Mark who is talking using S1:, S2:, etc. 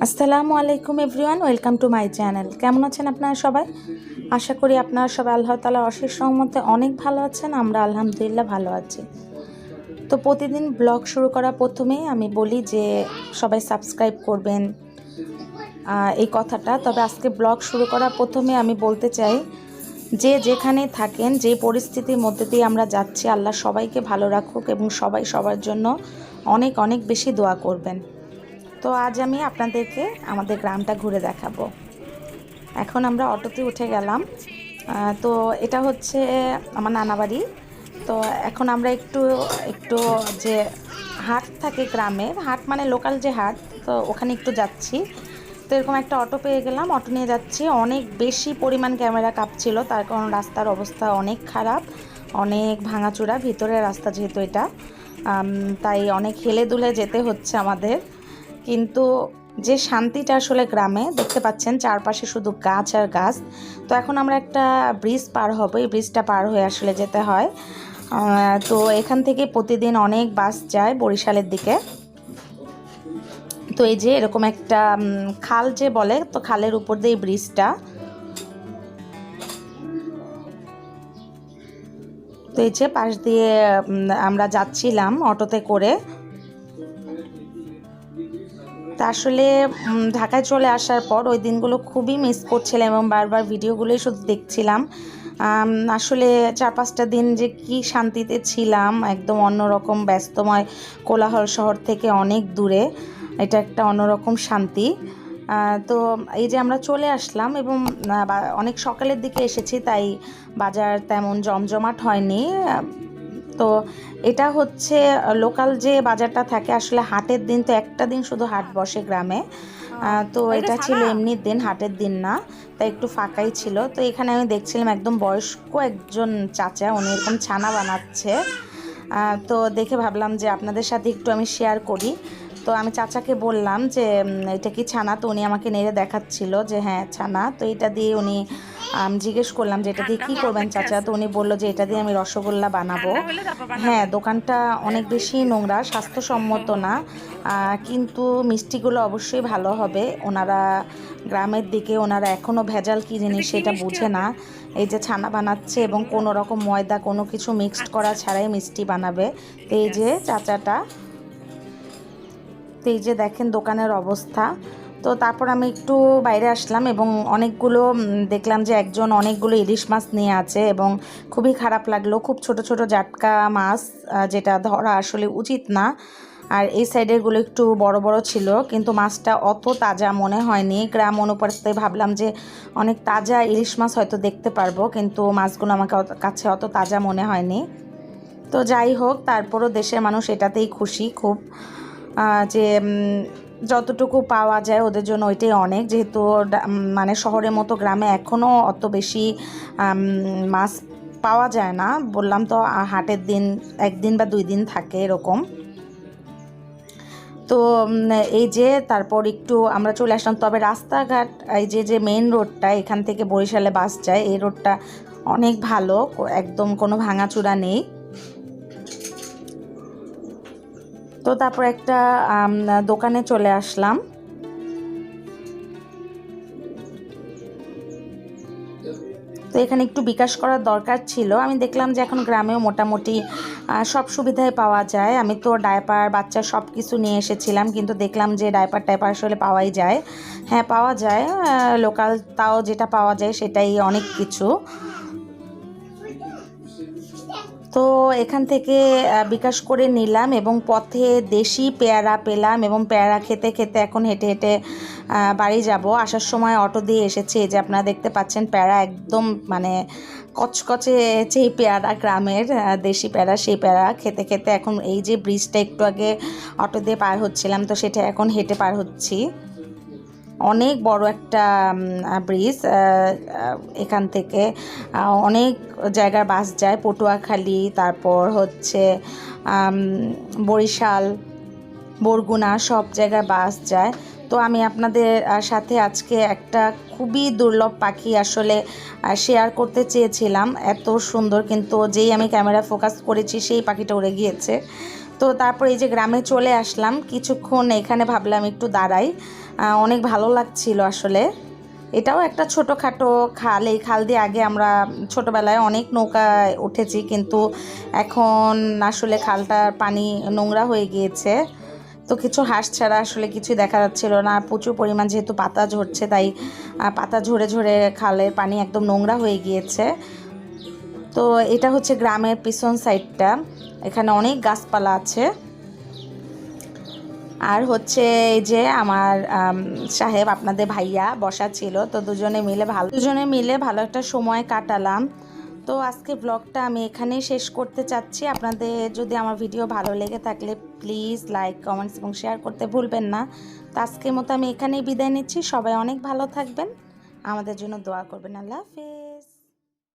S1: আসসালামুআলাইকুম everyone, welcome to my channel. কেমন আছেন আপনারা সবাই? আশা করি আপনারা সবাই আল্লাহ তাআলার অশেষ রহমতে অনেক ভালো আছেন। আমরা আলহামদুলিল্লাহ ভালো আছি। তো প্রতিদিন ব্লগ শুরু করার প্রথমেই আমি বলি যে সবাই সাবস্ক্রাইব করবেন এই কথাটা। তবে আজকে ব্লগ শুরু করার প্রথমে আমি বলতে চাই যে যেখানে থাকেন, যে পরিস্থিতির মধ্যে দিয়ে আমরা যাচ্ছি, আল্লাহ সবাইকে ভালো রাখুক এবং সবাই সবার জন্য অনেক অনেক বেশি দোয়া করবেন। তো আজ আমি আপনাদেরকে আমাদের গ্রামটা ঘুরে দেখাবো। এখন আমরা অটোতে উঠে গেলাম। তো এটা হচ্ছে আমার নানা বাড়ি। তো এখন আমরা একটু একটু যে হাট থাকে গ্রামের, হাট মানে লোকাল যে হাট, তো ওখানে একটু যাচ্ছি। তো এরকম একটা অটো পেয়ে গেলাম, অটো নিয়ে যাচ্ছি। অনেক বেশি পরিমাণ ক্যামেরা কাঁপছিল, তার কারণ রাস্তার অবস্থা অনেক খারাপ, অনেক ভাঙাচোরা ভিতরের রাস্তা যেহেতু এটা, তাই অনেক হেলে দুলে যেতে হচ্ছে আমাদের। কিন্তু যে শান্তিটা আসলে গ্রামে দেখতে পাচ্ছেন, চারপাশে শুধু গাছ আর গাছ। তো এখন আমরা একটা ব্রিজ পার হব, এই ব্রিজটা পার হয়ে আসলে যেতে হয়। তো এখান থেকে প্রতিদিন অনেক বাস যায় বরিশালের দিকে। তো এই যে এরকম একটা খাল যে বলে, তো খালের উপর দিয়ে এই ব্রিজটা। তো এই যে পাশ দিয়ে আমরা যাচ্ছিলাম অটোতে করে। তা আসলে ঢাকায় চলে আসার পর ওই দিনগুলো খুবই মিস করছিলাম এবং বারবার ভিডিওগুলোই শুধু দেখছিলাম। আসলে 4-5টা দিন যে কি শান্তিতে ছিলাম, একদম অন্যরকম ব্যস্তময় কোলাহল শহর থেকে অনেক দূরে। এটা একটা অন্যরকম শান্তি। তো এই যে আমরা চলে আসলাম এবং অনেক সকালের দিকে এসেছি, তাই বাজার তেমন জমজমাট হয়নি। তো এটা হচ্ছে লোকাল যে বাজারটা থাকে, আসলে হাটের দিন তো একটা দিন শুধু হাট বসে গ্রামে। তো এটা ছিল এমনি দিন, হাটের দিন না, তাই একটু ফাঁকাই ছিল। তো এখানে আমি দেখছিলাম একদম বয়স্ক একজন চাচা, উনি এরকম ছানা বানাচ্ছে। তো দেখে ভাবলাম যে আপনাদের সাথে একটু আমি শেয়ার করি। তো আমি চাচাকে বললাম যে এটা কি ছানা? তো উনি আমাকে নেড়ে দেখাচ্ছিল যে হ্যাঁ ছানা। তো এটা দিয়ে উনি জিজ্ঞেস করলাম যে এটা দিয়ে কী করবেন চাচা? তো উনি বললো যে এটা দিয়ে আমি রসগোল্লা বানাবো। হ্যাঁ, দোকানটা অনেক বেশি নোংরা, স্বাস্থ্যসম্মত না, কিন্তু মিষ্টিগুলো অবশ্যই ভালো হবে। ওনারা গ্রামের দিকে, ওনারা এখনও ভেজাল কী জিনিস সেটা বুঝে না। এই যে ছানা বানাচ্ছে এবং কোনো রকম ময়দা কোনো কিছু মিক্সড করা ছাড়াই মিষ্টি বানাবে। তো এই যে চাচাটা, তো এই যে দেখেন দোকানের অবস্থা। তো তারপর আমি একটু বাইরে আসলাম এবং অনেকগুলো দেখলাম যে একজন অনেকগুলো ইলিশ মাছ নিয়ে আছে এবং খুবই খারাপ লাগলো। খুব ছোট ছোট জাটকা মাছ, যেটা ধরা আসলে উচিত না। আর এই সাইডেরগুলো একটু বড় বড় ছিল, কিন্তু মাছটা অত তাজা মনে হয়নি। গ্রাম অনুপাতে ভাবলাম যে অনেক তাজা ইলিশ মাছ হয়তো দেখতে পারবো, কিন্তু মাছগুলো আমাকে কাছে অত তাজা মনে হয়নি। তো যাই হোক, তারপরও দেশের মানুষ এটাতেই খুশি খুব, যে যতটুকু পাওয়া যায় ওদের জন্য ওইটাই অনেক। যেহেতু মানে শহরের মতো গ্রামে এখনও অত বেশি মাছ পাওয়া যায় না। বললাম তো হাটের দিন 1 দিন বা 2 দিন থাকে এরকম। তো এই যে তারপর একটু আমরা চলে আসলাম। তবে রাস্তাঘাট, এই যে মেইন রোডটা, এখান থেকে বরিশালে বাস যায়, এই রোডটা অনেক ভালো, একদম কোনো ভাঙাচূড়া নেই। তো তারপর একটা দোকানে চলে আসলাম। তো এখানে একটু বিকাশ করার দরকার ছিল। আমি দেখলাম যে এখন গ্রামেও মোটামুটি সব সুবিধাই পাওয়া যায়। আমি তো ডায়পার, বাচ্চা সব কিছু নিয়ে এসেছিলাম, কিন্তু দেখলাম যে ডায়পার আসলে পাওয়াই যায়। হ্যাঁ, পাওয়া যায় লোকাল, তাও যেটা পাওয়া যায় সেটাই অনেক কিছু। তো এখান থেকে বিকাশ করে নিলাম এবং পথে দেশি পেয়ারা পেলাম এবং পেয়ারা খেতে খেতে এখন হেঁটে হেঁটে বাড়ি যাব। আসার সময় অটো দিয়ে এসেছি, এই যে আপনারা দেখতে পাচ্ছেন পেয়ারা একদম মানে কচকচে, যেই পেয়ারা গ্রামের দেশি পেয়ারা, সেই পেয়ারা খেতে খেতে এখন এই যে ব্রিজটা একটু আগে অটো দিয়ে পার হচ্ছিলাম, তো সেটা এখন হেঁটে পার হচ্ছি। অনেক বড় একটা ব্রিজ। এখান থেকে অনেক জায়গার বাস যায়, পটুয়াখালী, তারপর হচ্ছে বরিশাল, বরগুনা, সব জায়গার বাস যায়। তো আমি আপনাদের সাথে আজকে একটা খুবই দুর্লভ পাখি আসলে শেয়ার করতে চেয়েছিলাম, এত সুন্দর, কিন্তু যেই আমি ক্যামেরা ফোকাস করেছি সেই পাখিটা উড়ে গিয়েছে। তো তো তারপর এই যে গ্রামে চলে আসলাম, কিছুক্ষণ এখানে ভাবলাম একটু দাঁড়াই, অনেক ভালো লাগছিল আসলে। এটাও একটা ছোটোখাটো খাল, এই খাল দিয়ে আগে আমরা ছোটোবেলায় অনেক নৌকায় উঠেছি, কিন্তু এখন আসলে খালটার পানি নোংরা হয়ে গিয়েছে, তো কিছু হাঁস ছাড়া আসলে কিছু দেখা যাচ্ছিল না। প্রচুর পরিমাণ যেহেতু পাতা ঝরছে, তাই পাতা ঝরে ঝরে খালের পানি একদম নোংরা হয়ে গিয়েছে। তো এটা হচ্ছে গ্রামের পিছন সাইডটা, এখানে অনেক গাছপালা আছে। আর হচ্ছে এই যে আমার সাহেব, আপনাদের ভাইয়া বসা ছিল, তো দুজনে মিলে ভালো একটা সময় কাটালাম। তো আজকে ব্লগটা আমি এখানেই শেষ করতে চাচ্ছি। আপনাদের যদি আমার ভিডিও ভালো লেগে থাকলে প্লিজ লাইক, কমেন্টস এবং শেয়ার করতে ভুলবেন না। তো আজকের মতো আমি এখানেই বিদায় নিচ্ছি। সবাই অনেক ভালো থাকবেন, আমাদের জন্য দোয়া করবেন। আল্লাহ হাফেজ।